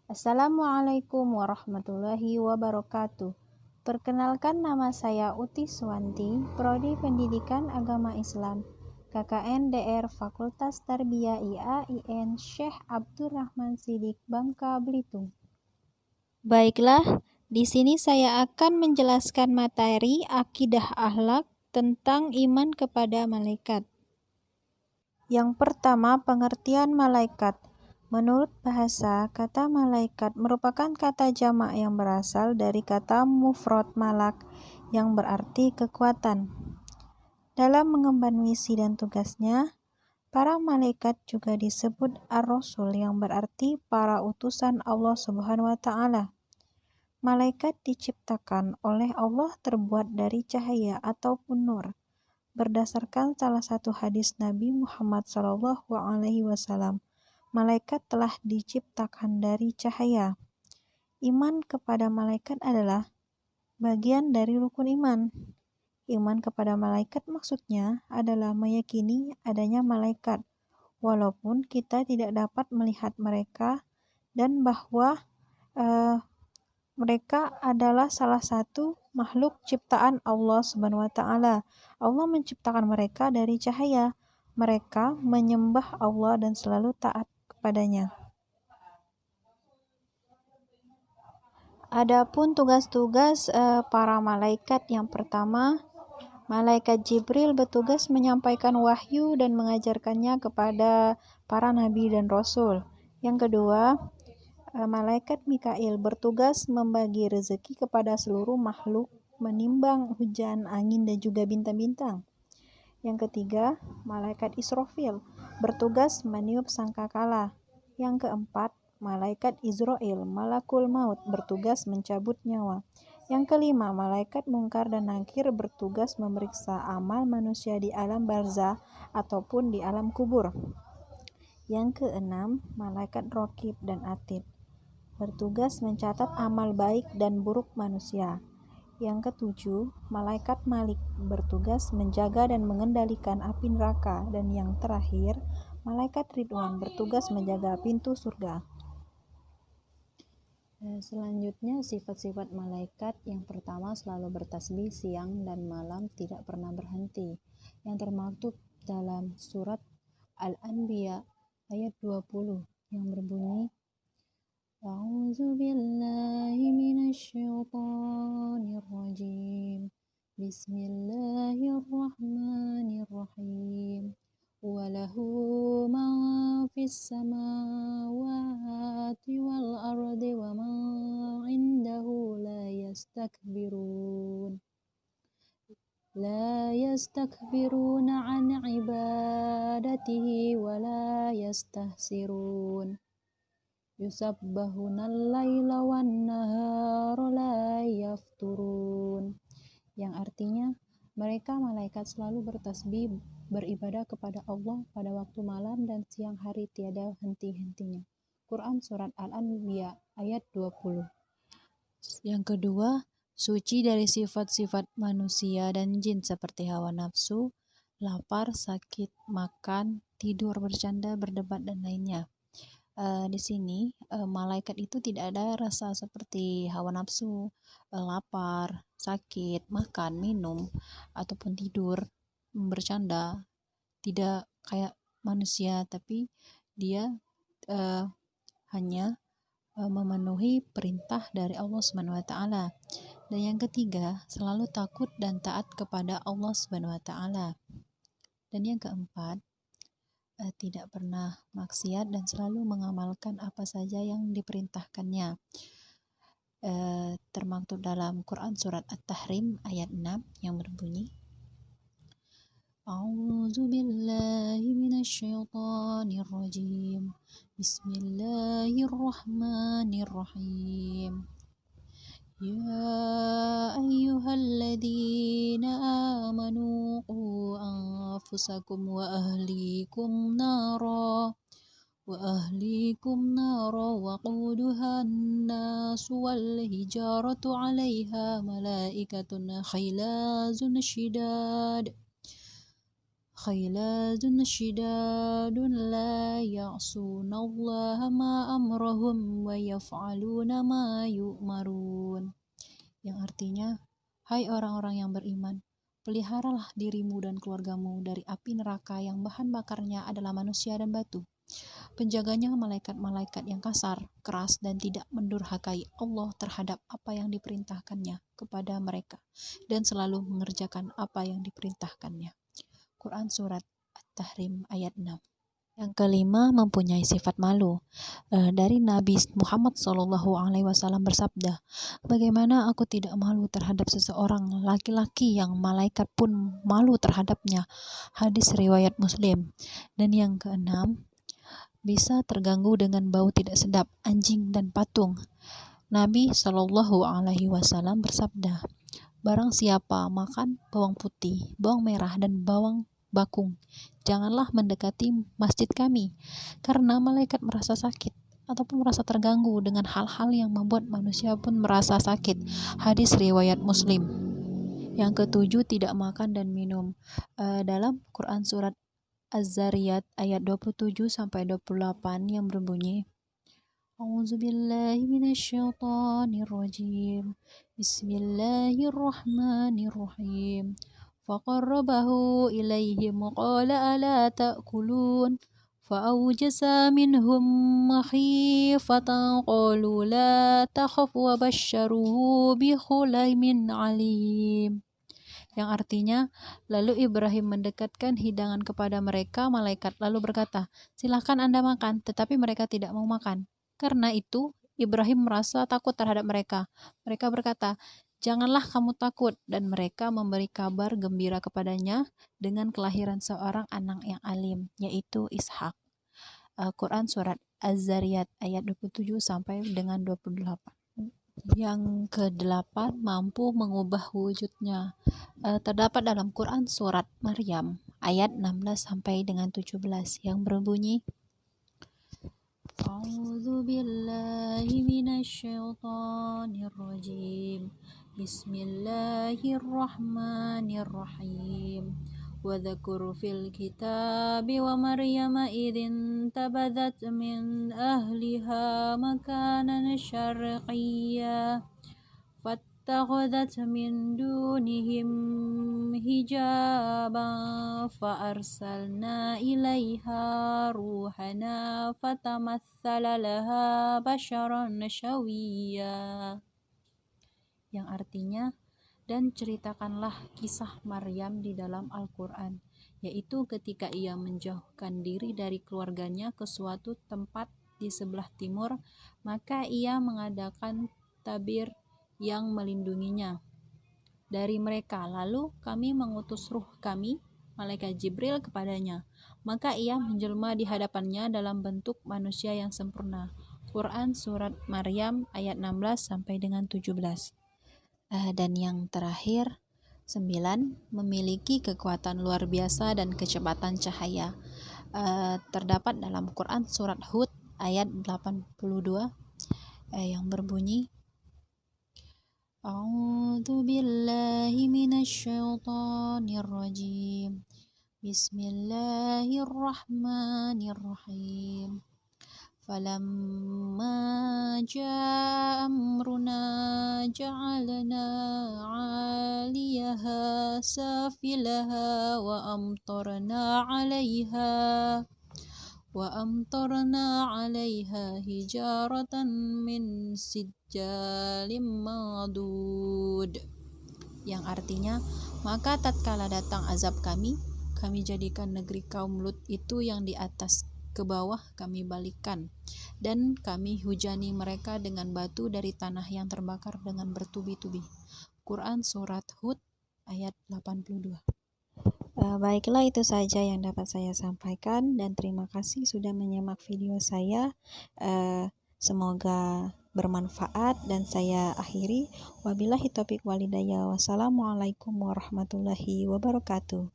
Assalamualaikum warahmatullahi wabarakatuh. Perkenalkan, nama saya Uti Suwanti, Prodi Pendidikan Agama Islam, KKN DR Fakultas Tarbiyah IAIN Syekh Abdurrahman Siddiq, Bangka Belitung. Baiklah, di sini saya akan menjelaskan materi akidah akhlak tentang iman kepada malaikat. Yang pertama, pengertian malaikat. Menurut bahasa, kata malaikat merupakan kata jamak yang berasal dari kata mufrad malak yang berarti kekuatan. Dalam mengemban misi dan tugasnya, para malaikat juga disebut ar-rasul yang berarti para utusan Allah Subhanahu wa taala. Malaikat diciptakan oleh Allah terbuat dari cahaya ataupun nur. Berdasarkan salah satu hadis Nabi Muhammad SAW, malaikat telah diciptakan dari cahaya. Iman kepada malaikat adalah bagian dari rukun iman. Iman kepada malaikat maksudnya adalah meyakini adanya malaikat, walaupun kita tidak dapat melihat mereka, dan bahwa mereka adalah salah satu makhluk ciptaan Allah Subhanahu wa taala. Allah menciptakan mereka dari cahaya. Mereka menyembah Allah dan selalu taat kepadanya. Adapun tugas-tugas para malaikat, yang pertama, malaikat Jibril bertugas menyampaikan wahyu dan mengajarkannya kepada para nabi dan rasul. Yang kedua, malaikat Mikail bertugas membagi rezeki kepada seluruh makhluk, menimbang hujan, angin, dan juga bintang-bintang. Yang ketiga, malaikat Israfil bertugas meniup sangkakala. Yang keempat, malaikat Izrail, malakul maut, bertugas mencabut nyawa. Yang kelima, malaikat Mungkar dan Nakir bertugas memeriksa amal manusia di alam barzah ataupun di alam kubur. Yang keenam, malaikat Raqib dan Atid bertugas mencatat amal baik dan buruk manusia. Yang ketujuh, malaikat Malik bertugas menjaga dan mengendalikan api neraka. Dan yang terakhir, malaikat Ridwan bertugas menjaga pintu surga. Selanjutnya, sifat-sifat malaikat. Yang pertama, selalu bertasbih siang dan malam, tidak pernah berhenti, yang termaktub dalam surat Al-Anbiya ayat 20 yang berbunyi, A'udzu billahi minasyaitonir rajim. Bismillahirrahmanirrahim. Walahu ma fis samawati wal ardi wa ma indahu la yastakbiruna an ibadatihi wa la yastahsirun. Yusabbahunal laila wan nahara la yafturun, yang artinya mereka malaikat selalu bertasbih, beribadah kepada Allah pada waktu malam dan siang hari tiada henti-hentinya. Quran Surat Al-Anbiya ayat 20. Yang kedua, suci dari sifat-sifat manusia dan jin seperti hawa nafsu, lapar, sakit, makan, tidur, bercanda, berdebat, dan lainnya. Di sini malaikat itu tidak ada rasa seperti hawa nafsu, lapar, sakit, makan, minum, ataupun tidur, bercanda. Tidak kayak manusia, tapi dia hanya memenuhi perintah dari Allah Subhanahu wa taala. Dan yang ketiga, selalu takut dan taat kepada Allah Subhanahu wa taala. Dan yang keempat, tidak pernah maksiat dan selalu mengamalkan apa saja yang diperintahkannya. Termaktub dalam Quran Surat At-Tahrim ayat 6 yang berbunyi, A'udzu billahi minasyaitonir rajim. Bismillahirrahmanirrahim. Ya ayyuhalladzina amanu qu anfusakum wa ahlikum nara waquduha an-nasu wal hijaratu 'alaiha malaikatun khilazun shidad khilazun shidadun la ya'sunallaha ma amrahum wa yaf'aluna ma yu'marun. Yang artinya, hai orang-orang yang beriman, peliharalah dirimu dan keluargamu dari api neraka yang bahan bakarnya adalah manusia dan batu. Penjaganya malaikat-malaikat yang kasar, keras, dan tidak mendurhakai Allah terhadap apa yang diperintahkannya kepada mereka, dan selalu mengerjakan apa yang diperintahkannya. Quran Surat At-Tahrim ayat 6. Yang kelima, mempunyai sifat malu. Dari Nabi Muhammad SAW bersabda, bagaimana aku tidak malu terhadap seseorang laki-laki yang malaikat pun malu terhadapnya. Hadis riwayat Muslim. Dan yang keenam, bisa terganggu dengan bau tidak sedap anjing dan patung. Nabi SAW bersabda, barang siapa makan bawang putih, bawang merah, dan bawang bakung, janganlah mendekati masjid kami, karena malaikat merasa sakit ataupun merasa terganggu dengan hal-hal yang membuat manusia pun merasa sakit. Hadis riwayat Muslim. Yang ketujuh, tidak makan dan minum. Dalam Quran Surat Az-Zariyat ayat 27-28 yang berbunyi, A'udzubillahi minasyaitonirrajim. Bismillahirrahmanirrahim. Faqarrabahu ilaihim qala ala ta'kulun. Fa'awjasa minhum khifatan qalu la takhaf wa basyaruhu bi khulaimin alim. Yang artinya, lalu Ibrahim mendekatkan hidangan kepada mereka, malaikat lalu berkata, silahkan Anda makan, tetapi mereka tidak mau makan. Karena itu, Ibrahim merasa takut terhadap mereka. Mereka berkata, janganlah kamu takut, dan mereka memberi kabar gembira kepadanya dengan kelahiran seorang anak yang alim, yaitu Ishak. Quran Surat Az-Zariyat ayat 27 sampai dengan 28. Yang ke-8, mampu mengubah wujudnya. Terdapat dalam Quran Surat Maryam ayat 16 sampai dengan 17 yang berbunyi, A'udzu billahi minasyaitonir rajim. Bismillahirrahmanirrahim. Wa dzkur fil kitabi wa Maryam idzin tabadat min ahliha makanan syarqiyya fattakhadhat min dunihim hijaban fa'arsalna ilaiha ruhana fatamassala laha basharan syawiyya. Yang artinya, dan ceritakanlah kisah Maryam di dalam Al-Quran, yaitu ketika ia menjauhkan diri dari keluarganya ke suatu tempat di sebelah timur, maka ia mengadakan tabir yang melindunginya dari mereka. Lalu kami mengutus ruh kami, malaikat Jibril, kepadanya, maka ia menjelma di hadapannya dalam bentuk manusia yang sempurna. Quran Surat Maryam ayat 16 sampai dengan 17. Dan yang terakhir, 9, memiliki kekuatan luar biasa dan kecepatan cahaya. Terdapat dalam Quran Surat Hud ayat 82 yang berbunyi, A'udzu billahi minasyaitonir rajim. Bismillahirrahmanirrahim. Falamma ja'a amruna ja'alna 'aliyaha safilaha wa amtarna 'alaiha hijaratan min sijjalin mandud. Yang artinya, maka tatkala datang azab kami jadikan negeri kaum Lut itu yang di atas ke bawah kami balikkan, dan kami hujani mereka dengan batu dari tanah yang terbakar dengan bertubi-tubi. Quran Surat Hud ayat 82. Baiklah, itu saja yang dapat saya sampaikan, dan terima kasih sudah menyimak video saya. Semoga bermanfaat, dan saya akhiri. Wabillahi taufiq walhidayah. Wassalamualaikum warahmatullahi wabarakatuh.